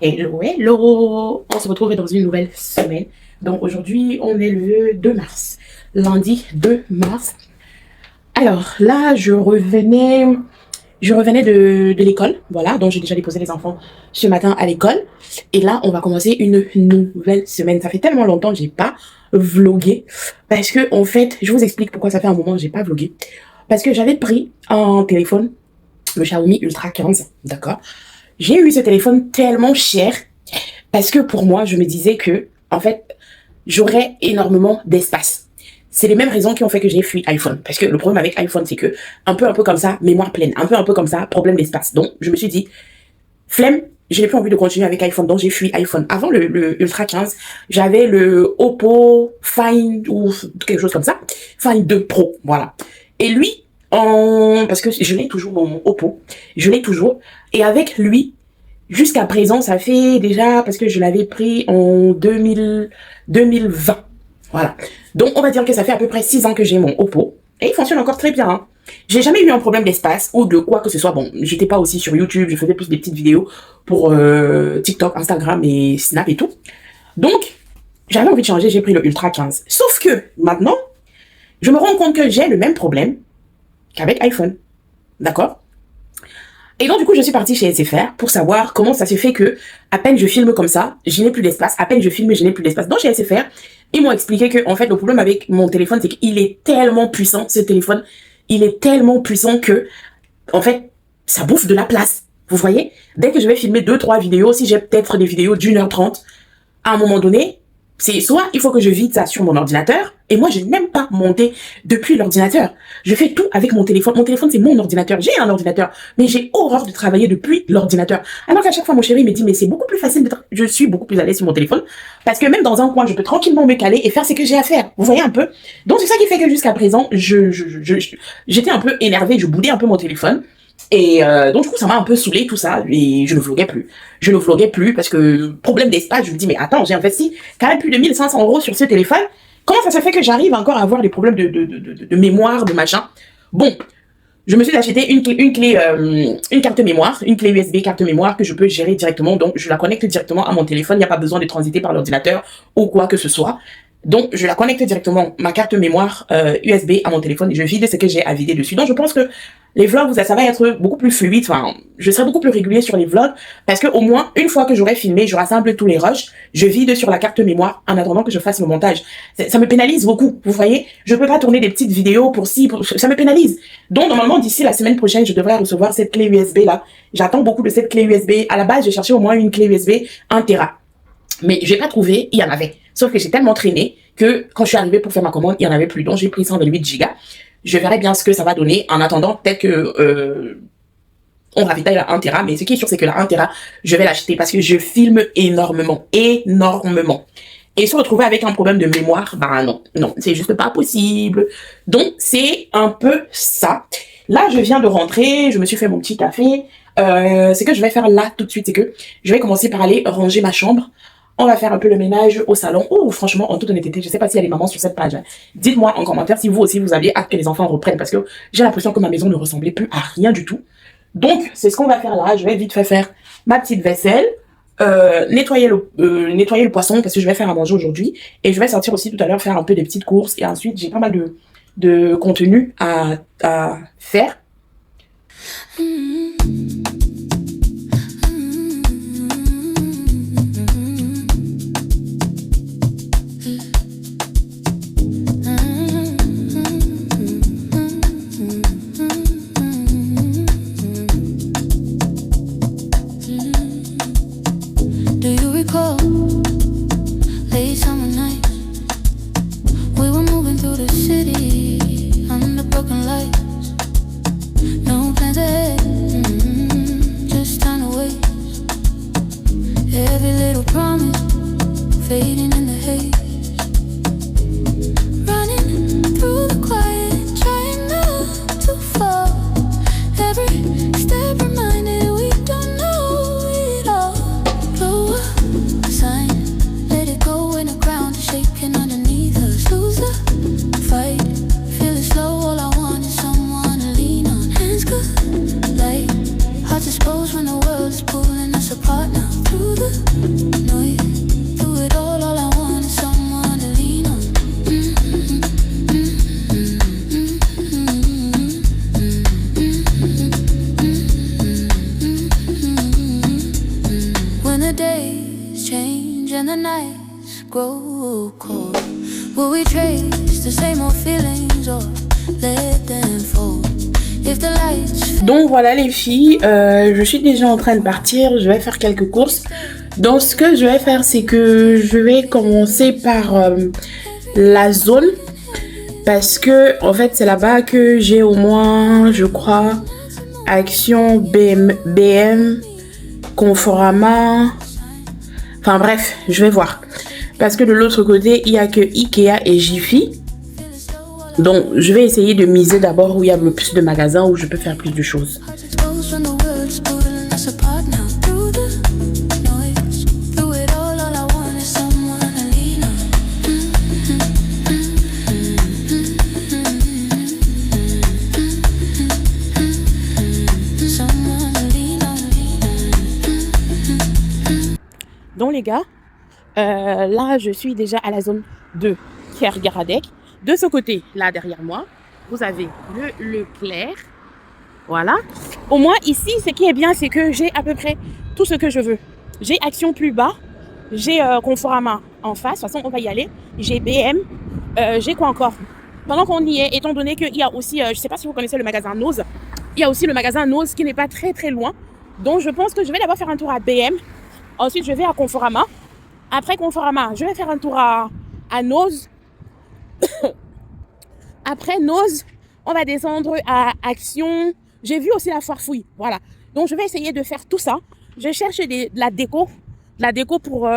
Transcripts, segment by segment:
Hello, hello! On se retrouve dans une nouvelle semaine. Donc aujourd'hui, on est le 2 mars. Lundi 2 mars. Alors là, je revenais de l'école. Voilà, donc j'ai déjà déposé les enfants ce matin à l'école. Et là, on va commencer une nouvelle semaine. Ça fait tellement longtemps que j'ai pas vlogué. Parce que, en fait, je vous explique pourquoi ça fait un moment que j'ai pas vlogué. Parce que j'avais pris un téléphone, le Xiaomi Ultra 15, d'accord? J'ai eu ce téléphone tellement cher parce que pour moi, je me disais que, en fait, j'aurais énormément d'espace. C'est les mêmes raisons qui ont fait que j'ai fui iPhone. Parce que le problème avec iPhone, c'est que, un peu comme ça, mémoire pleine. Un peu comme ça, problème d'espace. Donc, je me suis dit, flemme, je n'ai plus envie de continuer avec iPhone. Donc, j'ai fui iPhone. Avant le Ultra 15, j'avais le Oppo Find ou quelque chose comme ça. Find 2 Pro, voilà. Et lui, parce que je l'ai toujours, mon Oppo. Je l'ai toujours. Et avec lui, jusqu'à présent, ça fait déjà, parce que je l'avais pris en 2020. Voilà. Donc, on va dire que ça fait à peu près 6 ans que j'ai mon Oppo. Et il fonctionne encore très bien. Hein. J'ai jamais eu un problème d'espace ou de quoi que ce soit. Bon, j'étais pas aussi sur YouTube. Je faisais plus des petites vidéos pour TikTok, Instagram et Snap et tout. Donc, j'avais envie de changer. J'ai pris le Ultra 15. Sauf que, maintenant, je me rends compte que j'ai le même problème qu'avec iPhone. D'accord? Et donc, du coup, je suis partie chez SFR pour savoir comment ça se fait que, à peine je filme comme ça, je n'ai plus d'espace. À peine je filme, je n'ai plus d'espace. Donc, chez SFR, ils m'ont expliqué que, en fait, le problème avec mon téléphone, c'est qu'il est tellement puissant, ce téléphone. Il est tellement puissant que, en fait, ça bouffe de la place. Vous voyez? Dès que je vais filmer 2-3 vidéos, si j'ai peut-être des vidéos d'1h30, à un moment donné, c'est soit il faut que je vide ça sur mon ordinateur, et moi je n'aime pas monter depuis l'ordinateur. Je fais tout avec mon téléphone. Mon téléphone c'est mon ordinateur. J'ai un ordinateur, mais j'ai horreur de travailler depuis l'ordinateur. Alors qu'à chaque fois mon chéri me dit mais c'est beaucoup plus facile je suis beaucoup plus à l'aise sur mon téléphone parce que même dans un coin je peux tranquillement me caler et faire ce que j'ai à faire. Vous voyez un peu? Donc c'est ça qui fait que jusqu'à présent j'étais un peu énervée, je boudais un peu mon téléphone. Et donc du coup ça m'a un peu saoulé tout ça et je ne vloguais plus. Je ne vloguais plus parce que problème d'espace, je me dis mais attends, j'ai investi quand même plus de 1500 € sur ce téléphone. Comment ça se fait que j'arrive encore à avoir des problèmes de mémoire, de machin? Bon, je me suis acheté une carte mémoire, une clé USB carte mémoire que je peux gérer directement. Donc je la connecte directement à mon téléphone, il n'y a pas besoin de transiter par l'ordinateur ou quoi que ce soit. Donc, je la connecte directement, ma carte mémoire USB à mon téléphone et je vide ce que j'ai à vider dessus. Donc, je pense que les vlogs, ça va être beaucoup plus fluide. Enfin, je serai beaucoup plus régulier sur les vlogs parce que au moins, une fois que j'aurai filmé, je rassemble tous les rushs, je vide sur la carte mémoire en attendant que je fasse le montage. Ça me pénalise beaucoup, vous voyez. Je peux pas tourner des petites vidéos ça me pénalise. Donc, normalement, d'ici la semaine prochaine, je devrais recevoir cette clé USB là. J'attends beaucoup de cette clé USB. À la base, j'ai cherché au moins une clé USB 1 Tera. Mais j'ai pas trouvé, il y en avait. Sauf que j'ai tellement traîné que quand je suis arrivée pour faire ma commande, il y en avait plus. Donc j'ai pris 128 Go. Je verrai bien ce que ça va donner. En attendant, peut-être que on ravitaille la 1 Tera. Mais ce qui est sûr, c'est que la 1 Tera, je vais l'acheter parce que je filme énormément. Énormément. Et se retrouver avec un problème de mémoire, bah non, c'est juste pas possible. Donc c'est un peu ça. Là, je viens de rentrer, je me suis fait mon petit café. Ce que je vais faire là tout de suite, c'est que je vais commencer par aller ranger ma chambre. On va faire un peu le ménage au salon. Oh, franchement, en toute honnêteté, je sais pas s'il y a des mamans sur cette page. Dites-moi en commentaire si vous aussi vous aviez hâte que les enfants reprennent parce que j'ai l'impression que ma maison ne ressemblait plus à rien du tout. Donc, c'est ce qu'on va faire là. Je vais vite fait faire ma petite vaisselle, nettoyer le poisson parce que je vais faire à manger aujourd'hui et je vais sortir aussi tout à l'heure faire un peu des petites courses et ensuite j'ai pas mal de contenu à faire. Late summer nights, we were moving through the city under broken lights. No plans ahead, just time to waste. Every little promise fading in the haze. Running through the quiet, trying not to fall. Every step reminded we don't know it all. Blow up a sign, let it go when the ground is shaking underneath us. Lose the fight, feel it slow. All I want is someone to lean on. Hands collide, hearts exposed when the world is pulling us apart now. Through the the days change and the nights grow cold, will we trace the same old feelings or let them fold? If the lights... Donc voilà les filles, je suis déjà en train de partir, je vais faire quelques courses. Donc ce que je vais faire, c'est que je vais commencer par la zone. Parce que en fait c'est là-bas que j'ai au moins, je crois, Action, BM, Conforama. Enfin bref, je vais voir. Parce que de l'autre côté, il n'y a que Ikea et Jiffy. Donc je vais essayer de miser d'abord où il y a le plus de magasins, où je peux faire plus de choses. Donc les gars, là je suis déjà à la zone de Kergaradec. De ce côté, là derrière moi, vous avez le Leclerc. Voilà. Au moins ici, ce qui est bien, c'est que j'ai à peu près tout ce que je veux. J'ai Action plus bas, j'ai Conforama en face. De toute façon, on va y aller. J'ai BM. J'ai quoi encore? Pendant qu'on y est, étant donné qu'il y a aussi, je ne sais pas si vous connaissez le magasin Nose, il y a aussi le magasin Nose qui n'est pas très très loin. Donc je pense que je vais d'abord faire un tour à BM. Ensuite, je vais à Conforama. Après Conforama, je vais faire un tour à Nose. Après Nose, on va descendre à Action. J'ai vu aussi la foire fouille. Voilà. Donc, je vais essayer de faire tout ça. Je cherche de la déco. De la déco pour...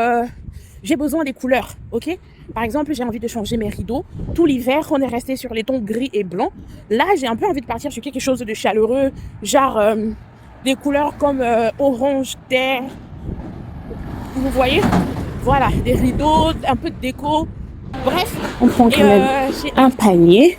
j'ai besoin des couleurs. OK? Par exemple, j'ai envie de changer mes rideaux. Tout l'hiver, on est resté sur les tons gris et blanc. Là, j'ai un peu envie de partir sur quelque chose de chaleureux. Genre des couleurs comme orange, terre. Vous voyez? Voilà. Des rideaux, un peu de déco. Bref, on prend quand même un panier.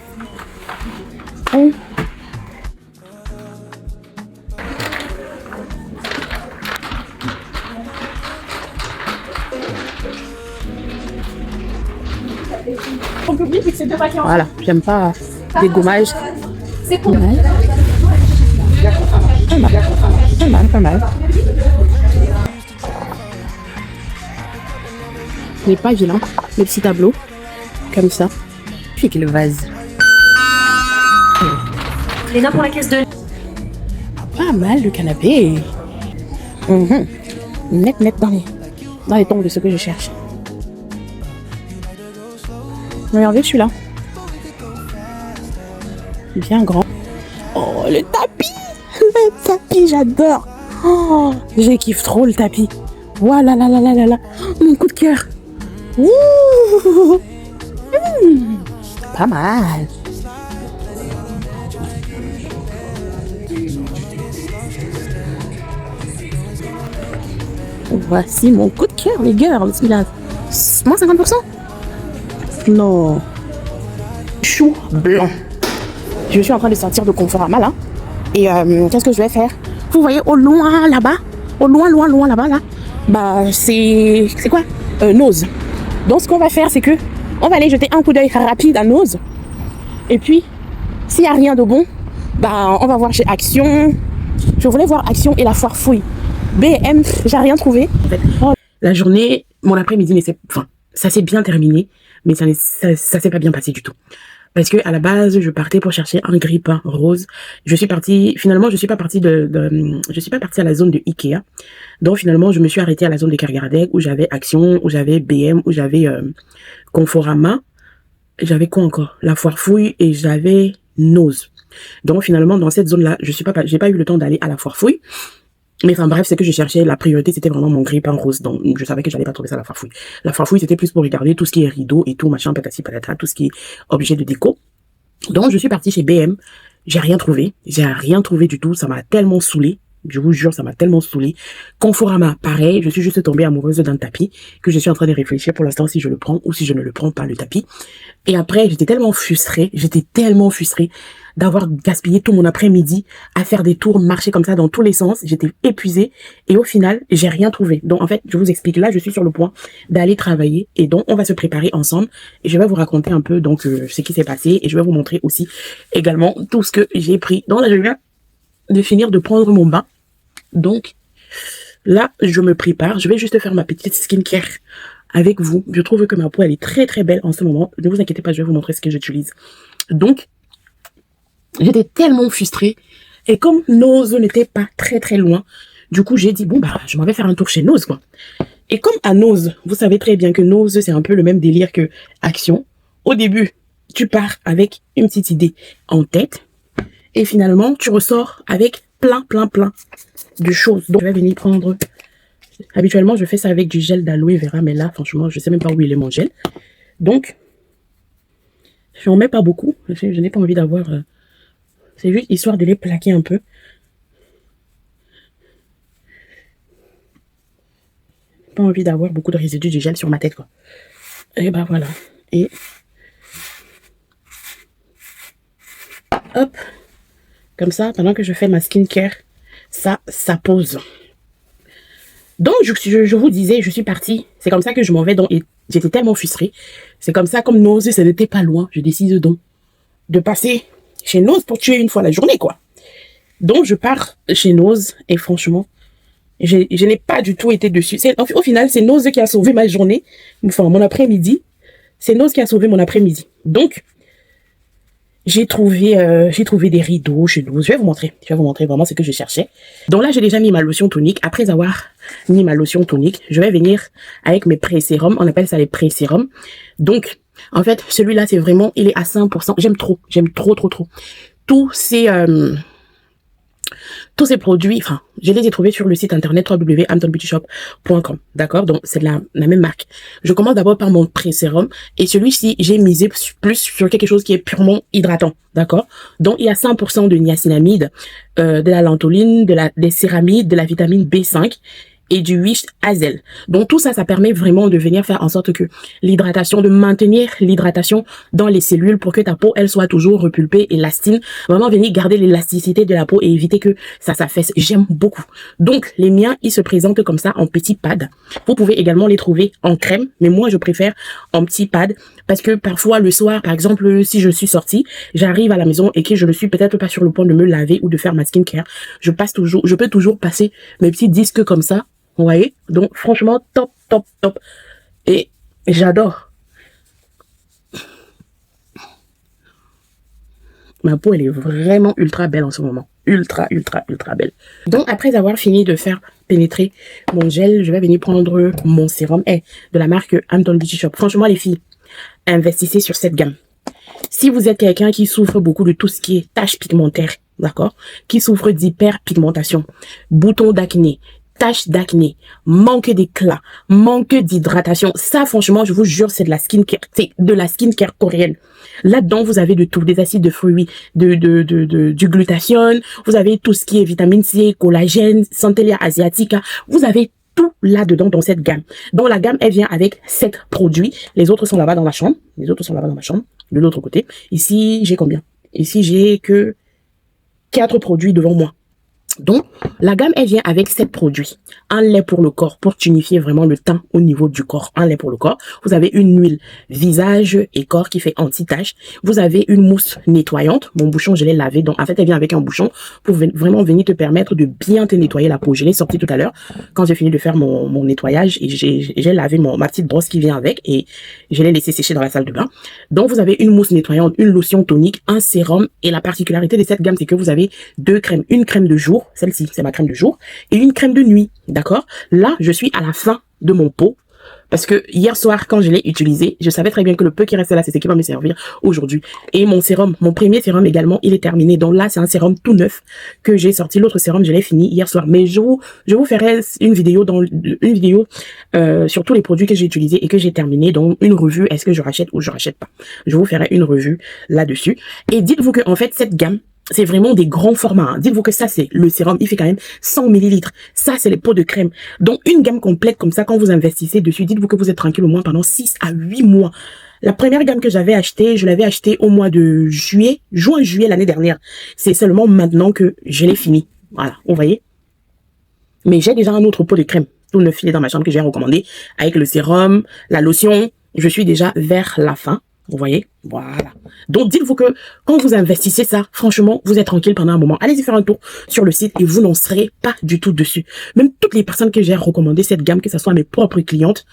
Voilà, j'aime pas des gommages. C'est pas mal. Pas mal. Il n'est pas vilain, le petit tableau. Comme ça. Puis que le vase. Léna pour la caisse de... Pas mal le canapé. Net dans les tons de ce que je cherche. Regardez celui-là. Bien grand. Oh, le tapis. Le tapis, j'adore. Oh, je kiffe trop le tapis. Voilà, là. Mon coup de cœur. Ouh. Pas mal. Voici mon coup de cœur, les girls. Il a moins 50%. Non. Chou blanc. Je suis en train de sortir de Conforama là. Et qu'est-ce que je vais faire? Vous voyez au loin là-bas, au loin là-bas là. Bah c'est quoi? Nose. Donc ce qu'on va faire, c'est que on va aller jeter un coup d'œil rapide à Nose. Et puis, s'il n'y a rien de bon, bah, on va voir chez Action. Je voulais voir Action et la foire fouille. BM, j'ai rien trouvé. La journée, mon après-midi, mais ça s'est bien terminé, mais ça s'est pas bien passé du tout. Parce que à la base, je partais pour chercher un grille-pain rose. Finalement, je suis pas partie à la zone de Ikea. Donc finalement, je me suis arrêtée à la zone de Kergaradec où j'avais Action, où j'avais BM, où j'avais Conforama. J'avais quoi encore? La foire fouille et j'avais Nose. Donc finalement, dans cette zone-là, j'ai pas eu le temps d'aller à la foire fouille. Mais enfin bref, c'est que je cherchais, la priorité c'était vraiment mon grille-pain rose, donc je savais que j'allais pas trouver ça à la foire fouille. La foire fouille c'était plus pour regarder tout ce qui est rideau et tout, machin, patati patata, tout ce qui est objet de déco. Donc je suis partie chez BM, j'ai rien trouvé du tout, ça m'a tellement saoulée. Je vous jure, ça m'a tellement saoulée. Conforama, pareil, je suis juste tombée amoureuse d'un tapis que je suis en train de réfléchir pour l'instant si je le prends ou si je ne le prends pas, le tapis. Et après, j'étais tellement frustrée d'avoir gaspillé tout mon après-midi à faire des tours, marcher comme ça dans tous les sens. J'étais épuisée et au final, j'ai rien trouvé. Donc en fait, je vous explique, là, je suis sur le point d'aller travailler et donc on va se préparer ensemble et je vais vous raconter un peu donc ce qui s'est passé et je vais vous montrer aussi également tout ce que j'ai pris. Donc là, je viens de finir de prendre mon bain. Donc, là, je me prépare. Je vais juste faire ma petite skincare avec vous. Je trouve que ma peau, elle est très très belle en ce moment. Ne vous inquiétez pas, je vais vous montrer ce que j'utilise. Donc, j'étais tellement frustrée. Et comme Nose n'était pas très très loin, du coup, j'ai dit, bon, bah, je m'en vais faire un tour chez Nose, quoi. Et comme à Nose, vous savez très bien que Nose, c'est un peu le même délire que Action. Au début, tu pars avec une petite idée en tête. Et finalement, tu ressors avec plein de choses. Donc, je vais venir prendre... Habituellement, je fais ça avec du gel d'aloe vera. Mais là, franchement, je sais même pas où il est mon gel. Donc, je n'en mets pas beaucoup. Je n'ai pas envie d'avoir... C'est juste histoire de les plaquer un peu. Pas envie d'avoir beaucoup de résidus du gel sur ma tête, quoi. Et bah voilà. Et hop, comme ça, pendant que je fais ma skincare, ça pose. Donc je vous disais, je suis partie. C'est comme ça que je m'en vais. Donc j'étais tellement frustrée. C'est comme ça, comme Nose, ça n'était pas loin. Je décide donc de passer chez Nose pour tuer une fois la journée, quoi. Donc je pars chez Nose et franchement, je n'ai pas du tout été dessus. Au final, c'est Nose qui a sauvé ma journée. Enfin, mon après-midi. C'est Nose qui a sauvé mon après-midi. Donc, j'ai trouvé des rideaux chez Nose. Je vais vous montrer vraiment ce que je cherchais. Donc là, j'ai déjà mis ma lotion tonique. Après avoir mis ma lotion tonique, je vais venir avec mes pré-sérums. On appelle ça les pré-sérums. Donc, en fait, celui-là, c'est vraiment, il est à 100%. J'aime trop. Tous ces produits, enfin, je les ai trouvés sur le site internet www.hamptonbeautyshop.com. D'accord? Donc, c'est la même marque. Je commence d'abord par mon pré-sérum. Et celui-ci, j'ai misé plus sur quelque chose qui est purement hydratant. D'accord? Donc, il y a 100% de niacinamide, de la lantoline, des céramides, de la vitamine B5 et du huile hazel. Donc tout ça, ça permet vraiment de venir faire en sorte que l'hydratation, de maintenir l'hydratation dans les cellules pour que ta peau, elle soit toujours repulpée, élastine. Vraiment venir garder l'élasticité de la peau et éviter que ça s'affaisse. J'aime beaucoup. Donc les miens, ils se présentent comme ça en petits pads. Vous pouvez également les trouver en crème, mais moi je préfère en petits pads parce que parfois le soir, par exemple, si je suis sortie, j'arrive à la maison et que je ne suis peut-être pas sur le point de me laver ou de faire ma skincare, je peux toujours passer mes petits disques comme ça. Vous voyez? Donc, franchement, top. Et j'adore. Ma peau, elle est vraiment ultra belle en ce moment. Ultra belle. Donc, après avoir fini de faire pénétrer mon gel, je vais venir prendre mon sérum de la marque Hampton Beauty Shop. Franchement, les filles, investissez sur cette gamme. Si vous êtes quelqu'un qui souffre beaucoup de tout ce qui est taches pigmentaires, d'accord? Qui souffre d'hyperpigmentation, boutons d'acné, taches d'acné, manque d'éclat, manque d'hydratation. Ça, franchement, je vous jure, c'est de la skincare. C'est de la skincare coréenne. Là-dedans, vous avez de tout, des acides de fruits, du glutathione, vous avez tout ce qui est vitamine C, collagène, Centellia asiatica. Vous avez tout là-dedans dans cette gamme. Donc, la gamme, elle vient avec 7 produits. Les autres sont là-bas dans ma chambre. De l'autre côté. Ici, j'ai combien? Ici, j'ai que 4 produits devant moi. Donc, la gamme, elle vient avec 7 produits. Un lait pour le corps, pour tonifier vraiment le teint au niveau du corps. Un lait pour le corps. Vous avez une huile visage et corps qui fait anti-tache. Vous avez une mousse nettoyante. Mon bouchon, je l'ai lavé. Donc, en fait, elle vient avec un bouchon pour vraiment venir te permettre de bien te nettoyer la peau. Je l'ai sorti tout à l'heure quand j'ai fini de faire mon nettoyage et j'ai lavé ma petite brosse qui vient avec et je l'ai laissé sécher dans la salle de bain. Donc, vous avez une mousse nettoyante, une lotion tonique, un sérum et la particularité de cette gamme, c'est que vous avez 2 crèmes. Une crème de jour, celle-ci, c'est ma crème de jour, et une crème de nuit, d'accord? Là, je suis à la fin de mon pot, parce que hier soir, quand je l'ai utilisé, je savais très bien que le peu qui restait là, c'est ce qui va me servir aujourd'hui. Et mon sérum, mon premier sérum également, il est terminé. Donc là, c'est un sérum tout neuf que j'ai sorti. L'autre sérum, je l'ai fini hier soir. Mais je vous ferai une vidéo sur tous les produits que j'ai utilisés et que j'ai terminés. Donc une revue, est-ce que je rachète ou je rachète pas? Je vous ferai une revue là-dessus. Et dites-vous que en fait, cette gamme, c'est vraiment des grands formats. Hein. Dites-vous que ça, c'est le sérum. Il fait quand même 100 millilitres. Ça, c'est les pots de crème. Donc, une gamme complète comme ça, quand vous investissez dessus, dites-vous que vous êtes tranquille au moins pendant 6 à 8 mois. La première gamme que j'avais achetée, je l'avais achetée au mois de juin, juillet l'année dernière. C'est seulement maintenant que je l'ai fini. Voilà, vous voyez. Mais j'ai déjà un autre pot de crème. Tout neuf, il est dans ma chambre que j'ai recommandé. Avec le sérum, la lotion. Je suis déjà vers la fin. Vous voyez? Voilà. Donc, dites-vous que quand vous investissez ça, franchement, vous êtes tranquille pendant un moment. Allez-y faire un tour sur le site et vous n'en serez pas du tout dessus. Même toutes les personnes que j'ai recommandé cette gamme, que ce soit mes propres clientes,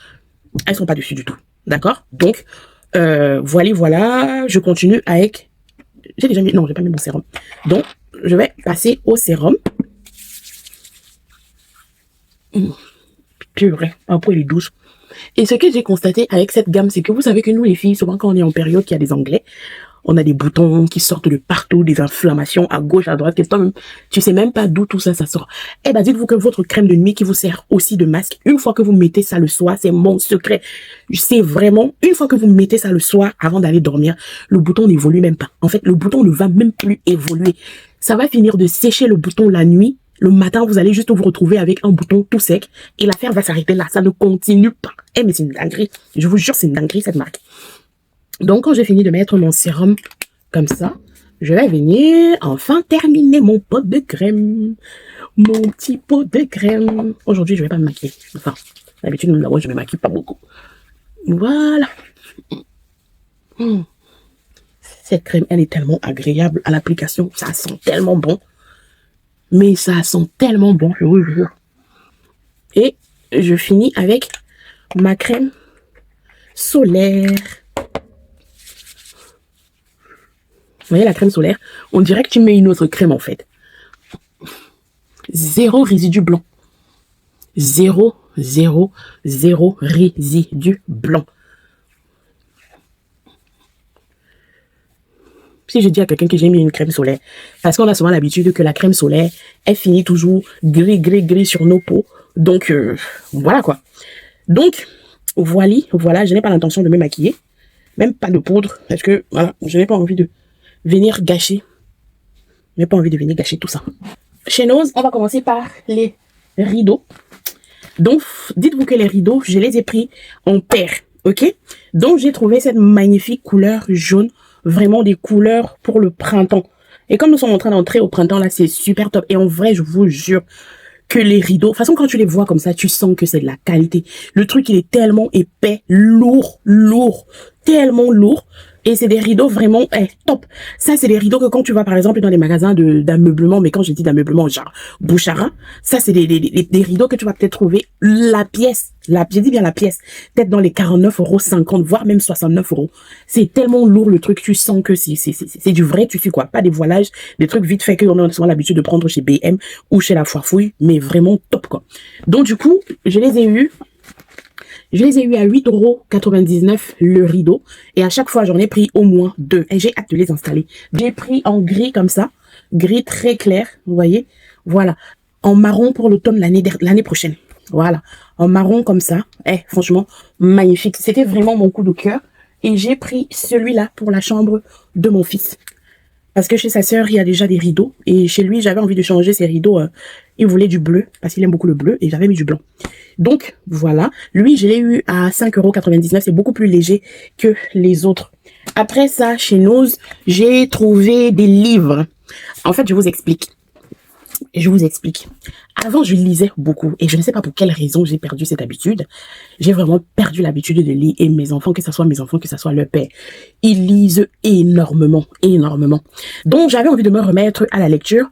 elles sont pas dessus du tout. D'accord? Donc, voilà. Je continue avec... J'ai déjà mis... Non, j'ai pas mis mon sérum. Donc, je vais passer au sérum. Purée, après elle est douce. Et ce que j'ai constaté avec cette gamme, c'est que vous savez que nous les filles, souvent quand on est en période qu'il y a des anglais, on a des boutons qui sortent de partout, des inflammations à gauche, à droite, que toi-même, tu sais même pas d'où tout ça sort. Eh ben, dites-vous que votre crème de nuit qui vous sert aussi de masque, une fois que vous mettez ça le soir, c'est mon secret. C'est vraiment, une fois que vous mettez ça le soir, avant d'aller dormir, le bouton n'évolue même pas. En fait, le bouton ne va même plus évoluer. Ça va finir de sécher le bouton la nuit. Le matin, vous allez juste vous retrouver avec un bouton tout sec et l'affaire va s'arrêter là. Ça ne continue pas. Eh, mais c'est une dinguerie. Je vous jure, c'est une dinguerie, cette marque. Donc, quand j'ai fini de mettre mon sérum comme ça, je vais venir enfin terminer mon pot de crème. Mon petit pot de crème. Aujourd'hui, je vais pas me maquiller. Enfin, d'habitude, moi, je me maquille pas beaucoup. Voilà. Cette crème, elle est tellement agréable à l'application. Ça sent tellement bon. Mais ça sent tellement bon, je vous jure. Et je finis avec ma crème solaire. Vous voyez la crème solaire? On dirait que tu mets une autre crème en fait. Zéro résidu blanc. Zéro résidu blanc. Si je dis à quelqu'un que j'ai mis une crème solaire, parce qu'on a souvent l'habitude que la crème solaire, elle finit toujours gris sur nos peaux. Donc, voilà quoi. Donc, voilà, je n'ai pas l'intention de me maquiller. Même pas de poudre, parce que, voilà, je n'ai pas envie de venir gâcher. Je n'ai pas envie de venir gâcher tout ça. Chez Nose, on va commencer par les rideaux. Donc, dites-vous que les rideaux, je les ai pris en paire, ok? Donc, j'ai trouvé cette magnifique couleur jaune. Vraiment des couleurs pour le printemps. Et comme nous sommes en train d'entrer au printemps, là, c'est super top. Et en vrai, je vous jure que les rideaux, de toute façon, quand tu les vois comme ça, tu sens que c'est de la qualité. Le truc, il est tellement épais, lourd, tellement lourd. Et c'est des rideaux vraiment top. Ça, c'est des rideaux que quand tu vas, par exemple, dans les magasins d'ameublement, mais quand je dis d'ameublement, genre Bouchara, ça, c'est des rideaux que tu vas peut-être trouver la pièce, j'ai dit bien la pièce, peut-être dans les 49,50 €, voire même 69 €. C'est tellement lourd le truc, tu sens que c'est du vrai tissu, quoi. Pas des voilages, des trucs vite fait qu'on a souvent l'habitude de prendre chez BM ou chez la Foire Fouille, mais vraiment top, quoi. Donc, du coup, je les ai eus à 8,99 € le rideau. Et à chaque fois, j'en ai pris au moins 2. Et j'ai hâte de les installer. J'ai pris en gris comme ça. Gris très clair. Vous voyez? Voilà. En marron pour l'automne l'année prochaine. Voilà. En marron comme ça. Franchement, magnifique. C'était vraiment mon coup de cœur. Et j'ai pris celui-là pour la chambre de mon fils. Parce que chez sa sœur, il y a déjà des rideaux. Et chez lui, j'avais envie de changer ses rideaux. Il voulait du bleu, parce qu'il aime beaucoup le bleu. Et j'avais mis du blanc. Donc, voilà. Lui, je l'ai eu à 5,99 €. C'est beaucoup plus léger que les autres. Après ça, chez Nose, j'ai trouvé des livres. En fait, je vous explique. Avant, je lisais beaucoup. Et je ne sais pas pour quelle raison j'ai perdu cette habitude. J'ai vraiment perdu l'habitude de lire. Et mes enfants, que ce soit leur père, ils lisent énormément. Donc, j'avais envie de me remettre à la lecture.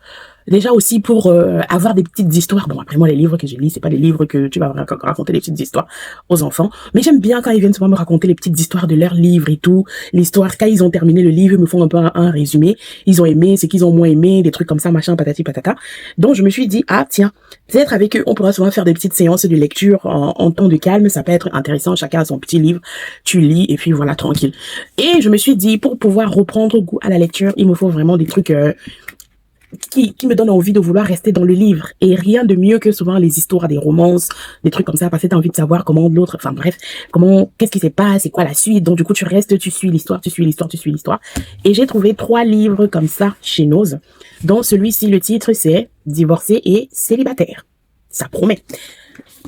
Déjà aussi pour avoir des petites histoires. Bon, après moi, les livres que je lis, c'est pas des livres que tu vas raconter des petites histoires aux enfants. Mais j'aime bien quand ils viennent souvent me raconter les petites histoires de leurs livres et tout. L'histoire, quand ils ont terminé le livre, ils me font un peu un résumé. Ils ont aimé, ce qu'ils ont moins aimé, des trucs comme ça, machin, patati patata. Donc, je me suis dit, ah tiens, peut-être avec eux, on pourra souvent faire des petites séances de lecture en temps de calme. Ça peut être intéressant. Chacun a son petit livre. Tu lis et puis voilà, tranquille. Et je me suis dit, pour pouvoir reprendre goût à la lecture, il me faut vraiment des trucs... qui me donne envie de vouloir rester dans le livre. Et rien de mieux que souvent les histoires, des romances, des trucs comme ça, parce que t'as envie de savoir comment l'autre, enfin bref, qu'est-ce qui se passe, c'est quoi la suite. Donc du coup, tu restes, tu suis l'histoire. Et j'ai trouvé 3 livres comme ça chez Nose. Dont celui-ci, le titre, c'est Divorcé et célibataire. Ça promet.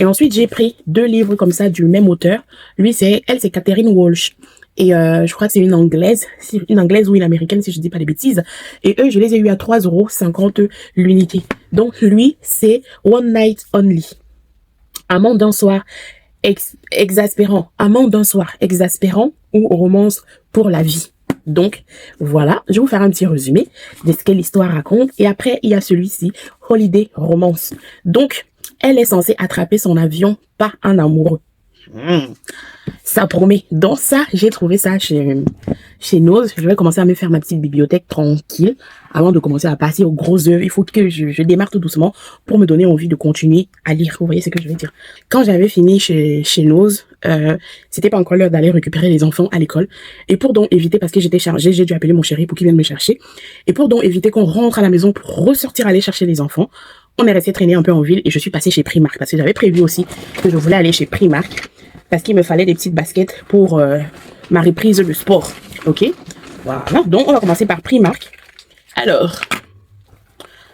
Et ensuite, j'ai pris 2 livres comme ça du même auteur. Lui, c'est Catherine Walsh. Et je crois que c'est une anglaise ou une américaine si je dis pas des bêtises. Et eux, je les ai eu à 3,50 € l'unité. Donc lui, c'est One Night Only. Amant d'un soir exaspérant ou romance pour la vie. Donc, voilà, je vais vous faire un petit résumé de ce que l'histoire raconte. Et après, il y a celui-ci, Holiday Romance. Donc, elle est censée attraper son avion par un amoureux. Ça promet. Donc ça, j'ai trouvé ça chez Nose. Je vais commencer à me faire ma petite bibliothèque tranquille avant de commencer à passer aux grosses œuvres. Il faut que je démarre tout doucement pour me donner envie de continuer à lire. Vous voyez ce que je veux dire? Quand j'avais fini chez Nose, c'était pas encore l'heure d'aller récupérer les enfants à l'école. Et pour donc éviter, parce que j'étais chargée, j'ai dû appeler mon chéri pour qu'il vienne me chercher. Et pour donc éviter qu'on rentre à la maison pour ressortir aller chercher les enfants, on est resté traîner un peu en ville et je suis passée chez Primark parce que j'avais prévu aussi que je voulais aller chez Primark parce qu'il me fallait des petites baskets pour ma reprise de sport. Ok, voilà. Donc on va commencer par Primark. Alors,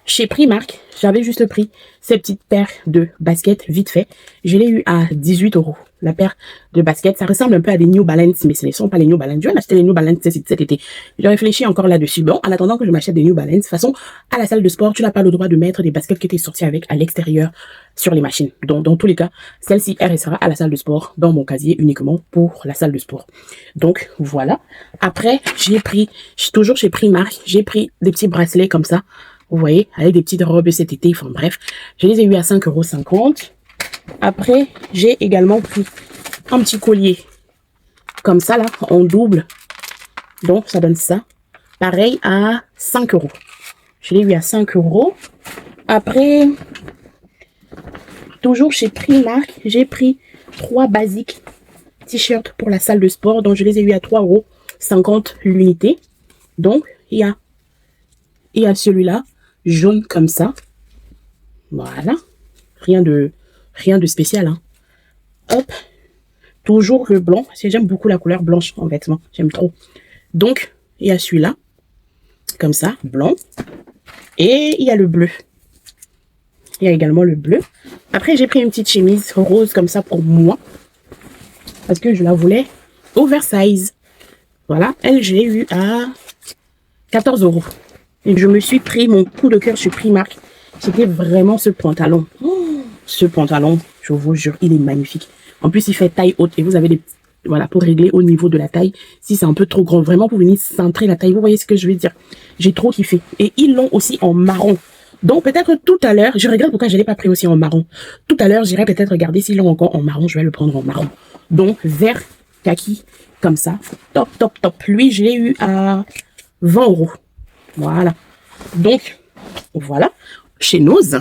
chez Primark, j'avais juste pris ces petites paires de baskets vite fait. Je l'ai eu à 18 €. La paire de baskets, ça ressemble un peu à des New Balance, mais ce ne sont pas les New Balance. Je vais m'acheter les New Balance cet été. Je réfléchis encore là-dessus. Bon, en attendant que je m'achète des New Balance, de toute façon, à la salle de sport, tu n'as pas le droit de mettre des baskets que tu es sorti avec à l'extérieur sur les machines. Donc, dans tous les cas, celle-ci, elle restera à la salle de sport, dans mon casier uniquement pour la salle de sport. Donc, voilà. Après, toujours chez Primark, j'ai pris des petits bracelets comme ça. Vous voyez, avec des petites robes cet été. Enfin, bref, je les ai eu à 5,50 €. Après, j'ai également pris un petit collier comme ça là, en double. Donc, ça donne ça. Pareil à 5 €. Je l'ai eu à 5 €. Après, toujours chez Primark, j'ai pris 3 basiques t-shirts pour la salle de sport. Donc, je les ai eu à 3,50 € l'unité. Donc, il y a celui-là, jaune comme ça. Voilà. Rien de spécial, hein. Hop. Toujours le blanc. Parce que j'aime beaucoup la couleur blanche en vêtements. J'aime trop. Donc, il y a celui-là. Comme ça, blanc. Et il y a le bleu. Il y a également le bleu. Après, j'ai pris une petite chemise rose comme ça pour moi. Parce que je la voulais oversize. Voilà. Elle, je l'ai eu à 14 €. Et je me suis pris mon coup de cœur chez Primark. C'était vraiment ce pantalon. Ce pantalon, je vous jure, il est magnifique. En plus, il fait taille haute et vous avez des... Voilà, pour régler au niveau de la taille. Si c'est un peu trop grand, vraiment, pour venir centrer la taille. Vous voyez ce que je veux dire? J'ai trop kiffé. Et ils l'ont aussi en marron. Donc, peut-être tout à l'heure, je regrette pourquoi je ne l'ai pas pris aussi en marron. Tout à l'heure, j'irai peut-être regarder s'ils l'ont encore en marron. Je vais le prendre en marron. Donc, vert kaki, comme ça. Top, top, top. Lui, je l'ai eu à 20 €. Voilà. Donc, voilà. Chez Nose,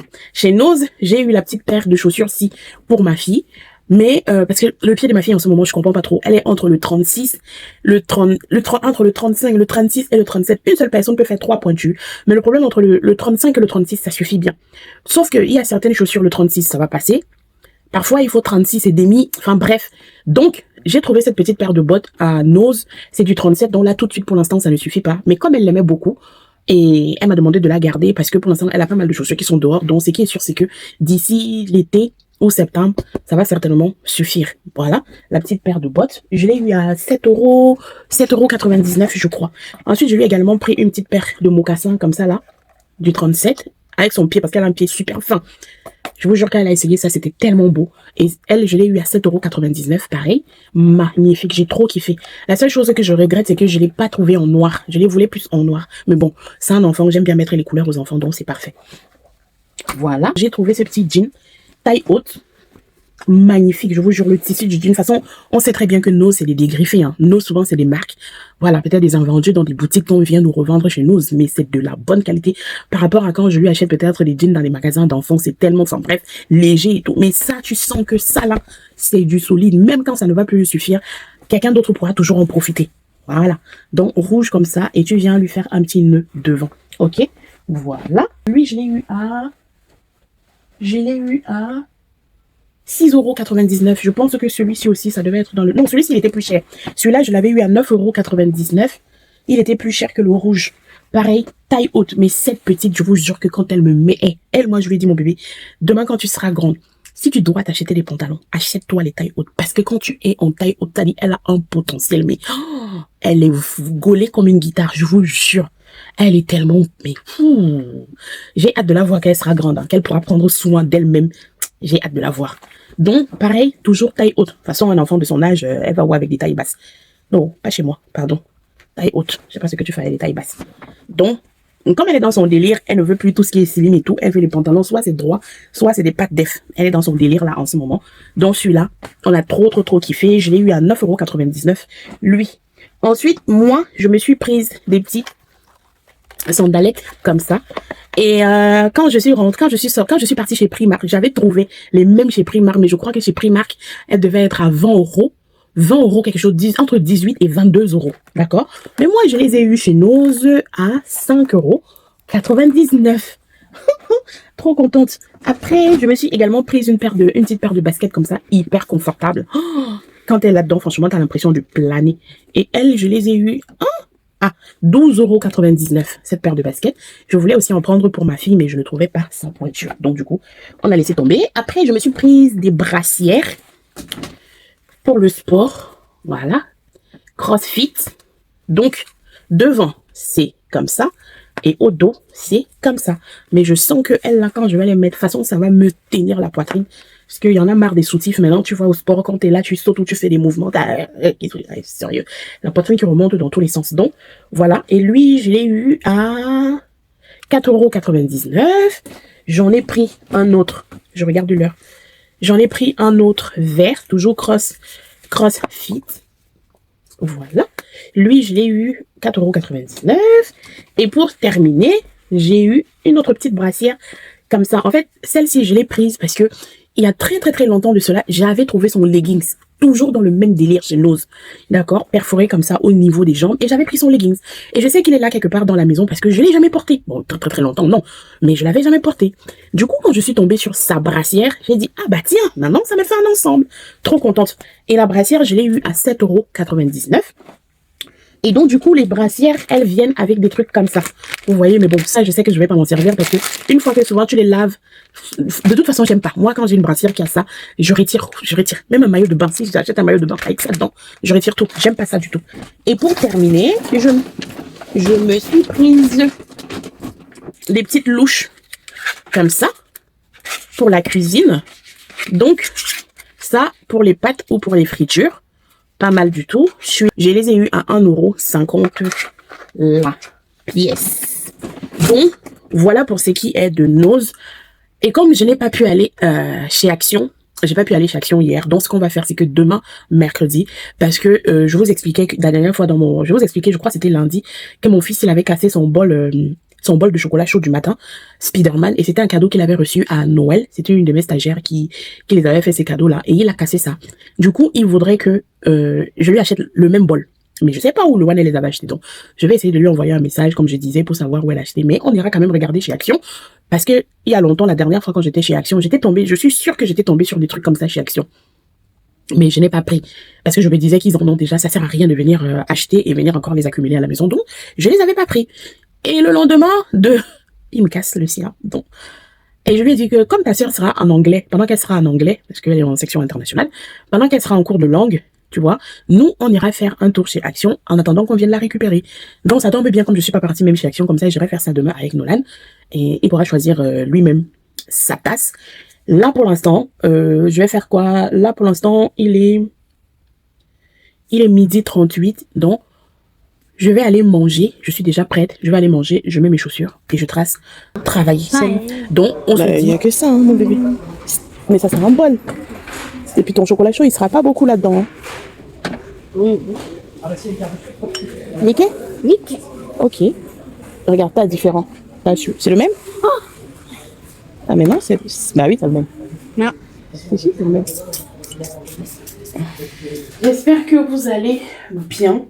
j'ai eu la petite paire de chaussures-ci pour ma fille. Mais, parce que le pied de ma fille, en ce moment, je comprends pas trop. Elle est entre le 36, entre le 35, le 36 et le 37. Une seule personne peut faire 3 pointures. Mais le problème entre le 35 et le 36, ça suffit bien. Sauf qu'il y a certaines chaussures, le 36, ça va passer. Parfois, il faut 36 et demi. Enfin, bref. Donc, j'ai trouvé cette petite paire de bottes à Nose. C'est du 37. Donc là, tout de suite, pour l'instant, ça ne suffit pas. Mais comme elle l'aimait beaucoup, et elle m'a demandé de la garder parce que pour l'instant, elle a pas mal de chaussures qui sont dehors. Donc, ce qui est sûr, c'est que d'ici l'été ou septembre, ça va certainement suffire. Voilà, la petite paire de bottes. Je l'ai eu à 7,99 €, je crois. Ensuite, je lui ai également pris une petite paire de mocassins comme ça, là, du 37, avec son pied, parce qu'elle a un pied super fin. Je vous jure qu'elle a essayé ça, c'était tellement beau. Et elle, je l'ai eu à 7,99 €, pareil. Magnifique, j'ai trop kiffé. La seule chose que je regrette, c'est que je l'ai pas trouvé en noir. Je les voulais plus en noir. Mais bon, c'est un enfant, j'aime bien mettre les couleurs aux enfants, donc c'est parfait. Voilà, j'ai trouvé ce petit jean, taille haute. Magnifique, je vous jure, le tissu du jean. De toute façon, on sait très bien que Nose, c'est des dégriffés. Hein. Nose, souvent, c'est des marques. Voilà, peut-être des invendus dans des boutiques qu'on vient nous revendre chez Nose, mais c'est de la bonne qualité par rapport à quand je lui achète peut-être des jeans dans les magasins d'enfants. C'est tellement, enfin bref, léger et tout. Mais ça, tu sens que ça, là, c'est du solide. Même quand ça ne va plus lui suffire, quelqu'un d'autre pourra toujours en profiter. Voilà. Donc, rouge comme ça, et tu viens lui faire un petit nœud devant. Ok? Voilà. Lui, je l'ai eu à 6,99 €. Je pense que celui-ci aussi, ça devait être dans le... Non, celui-ci, il était plus cher. Celui-là, je l'avais eu à 9,99 €. Il était plus cher que le rouge. Pareil, taille haute. Mais cette petite, je vous jure que quand elle me met... Elle, moi, je lui ai dit, mon bébé, demain, quand tu seras grande, si tu dois t'acheter des pantalons, achète-toi les tailles hautes. Parce que quand tu es en taille haute, elle a un potentiel. Mais elle est gaulée comme une guitare, je vous jure. Elle est tellement... Mais j'ai hâte de la voir quand elle sera grande, hein, qu'elle pourra prendre soin d'elle-même. J'ai hâte de la voir. Donc, pareil, toujours taille haute. De toute façon, un enfant de son âge, elle va voir avec des tailles basses. Non, pas chez moi, pardon. Taille haute. Je sais pas ce que tu fais avec les tailles basses. Donc, comme elle est dans son délire, elle ne veut plus tout ce qui est slim et tout. Elle veut les pantalons, soit c'est droit, soit c'est des pattes def. Elle est dans son délire là en ce moment. Donc celui-là, on a trop kiffé. Je l'ai eu à 9,99 €. Lui. Ensuite, moi, je me suis prise des petits sandalettes comme ça. Et quand je suis partie chez Primark, j'avais trouvé les mêmes chez Primark, mais je crois que chez Primark, elles devaient être à 20 €. 20 € quelque chose, entre 18 et 22 €. D'accord? Mais moi, je les ai eu chez Nose à 5,99 €. Trop contente. Après, je me suis également prise une petite paire de baskets comme ça, hyper confortable. Oh, quand elle est là-dedans, franchement, t'as l'impression de planer. Et elles, je les ai eues à 12,99 €, cette paire de baskets. Je voulais aussi en prendre pour ma fille, mais je ne trouvais pas sa pointure. Donc, du coup, on a laissé tomber. Après, je me suis prise des brassières pour le sport, voilà, CrossFit. Donc, devant, c'est comme ça, et au dos, c'est comme ça. Mais je sens que elle, là, quand je vais les mettre, de toute façon, ça va me tenir la poitrine. Parce qu'il y en a marre des soutifs. Maintenant, tu vois, au sport, quand t'es là, tu sautes ou tu fais des mouvements, sérieux. La poitrine qui remonte dans tous les sens. Donc, voilà. Et lui, je l'ai eu à 4,99 €. J'en ai pris un autre. Je regarde l'heure. J'en ai pris un autre vert, toujours CrossFit. Voilà. Lui, je l'ai eu 4,99 €. Et pour terminer, j'ai eu une autre petite brassière comme ça. En fait, celle-ci, je l'ai prise parce que il y a très longtemps de cela, j'avais trouvé son leggings. Toujours dans le même délire chez Nose. D'accord? Perforé comme ça au niveau des jambes. Et j'avais pris son leggings. Et je sais qu'il est là quelque part dans la maison parce que je l'ai jamais porté. Bon, très longtemps, non. Mais je l'avais jamais porté. Du coup, quand je suis tombée sur sa brassière, j'ai dit, ah bah tiens, maintenant ça me fait un ensemble. Trop contente. Et la brassière, je l'ai eue à 7,99 €. Et donc, du coup, les brassières, elles viennent avec des trucs comme ça. Vous voyez, mais bon, ça, je sais que je vais pas m'en servir parce que une fois que souvent tu les laves, de toute façon, j'aime pas. Moi, quand j'ai une brassière qui a ça, je retire. Même un maillot de bain. Si j'achète un maillot de bain avec ça dedans, je retire tout. J'aime pas ça du tout. Et pour terminer, je me suis prise des petites louches comme ça pour la cuisine. Donc, ça, pour les pâtes ou pour les fritures. Pas mal du tout. Je les ai eu à 1,50 € la pièce. Donc, voilà pour ce qui est de Nose. Et comme je n'ai pas pu aller chez Action, hier. Donc, ce qu'on va faire, c'est que demain, mercredi, parce que je vous expliquais que la dernière fois je crois que c'était lundi, que mon fils, il avait cassé son bol de chocolat chaud du matin, Spider-Man, et c'était un cadeau qu'il avait reçu à Noël. C'était une de mes stagiaires qui les avait fait ces cadeaux-là, et il a cassé ça. Du coup, il voudrait que je lui achète le même bol. Mais je sais pas où le one elle les avait achetés. Donc, je vais essayer de lui envoyer un message, comme je disais, pour savoir où elle a acheté. Mais on ira quand même regarder chez Action. Parce que, il y a longtemps, la dernière fois quand j'étais chez Action, je suis sûre que j'étais tombée sur des trucs comme ça chez Action. Mais je n'ai pas pris. Parce que je me disais qu'ils en ont déjà. Ça sert à rien de venir acheter et venir encore les accumuler à la maison. Donc, je les avais pas pris. Et le lendemain il me casse le sien. Donc, et je lui ai dit que comme ta sœur sera en anglais, pendant qu'elle sera en anglais, parce qu'elle est en section internationale, pendant qu'elle sera en cours de langue, tu vois, nous, on ira faire un tour chez Action en attendant qu'on vienne la récupérer. Donc, ça tombe bien comme je suis pas partie même chez Action, comme ça, j'irai faire ça demain avec Nolan. Et il pourra choisir lui-même sa tasse. Là, pour l'instant, je vais faire quoi? Là, pour l'instant, il est 12h38, donc, je vais aller manger. Je suis déjà prête. Je vais aller manger. Je mets mes chaussures et je trace travailler. Donc, on se dit. Il n'y a que ça, hein, mon bébé. Mais ça sera un bol. Et puis ton chocolat chaud, il sera pas beaucoup là-dedans. Oui. Nickel? Nickel. Ok. Regarde, t'as différent. C'est le même? Ah, mais non, c'est. Bah oui, c'est le même. Non. C'est le même. J'espère que vous allez bien.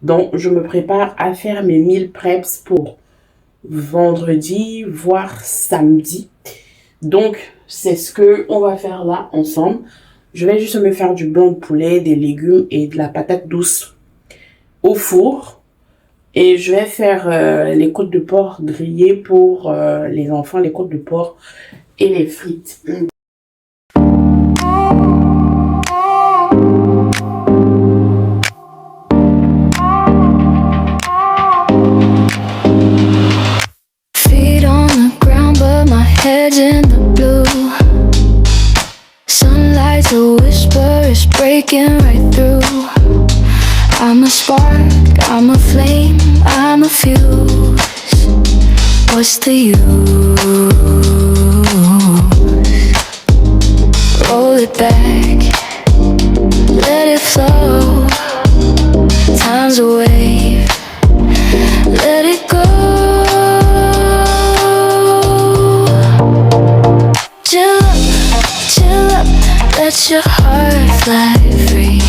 Donc, je me prépare à faire mes meal preps pour vendredi, voire samedi. Donc, c'est ce qu'on va faire là ensemble. Je vais juste me faire du blanc de poulet, des légumes et de la patate douce au four. Et je vais faire les côtes de porc grillées pour les enfants, les côtes de porc et les frites. Heads in the blue, sunlight's a whisper, it's breaking right through. I'm a spark, I'm a flame, I'm a fuse. What's the use? Roll it back, let it flow. Time's a wave, let it go. Chill up, let your heart fly free.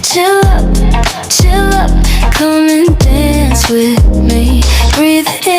Chill up, come and dance with me. Breathe in.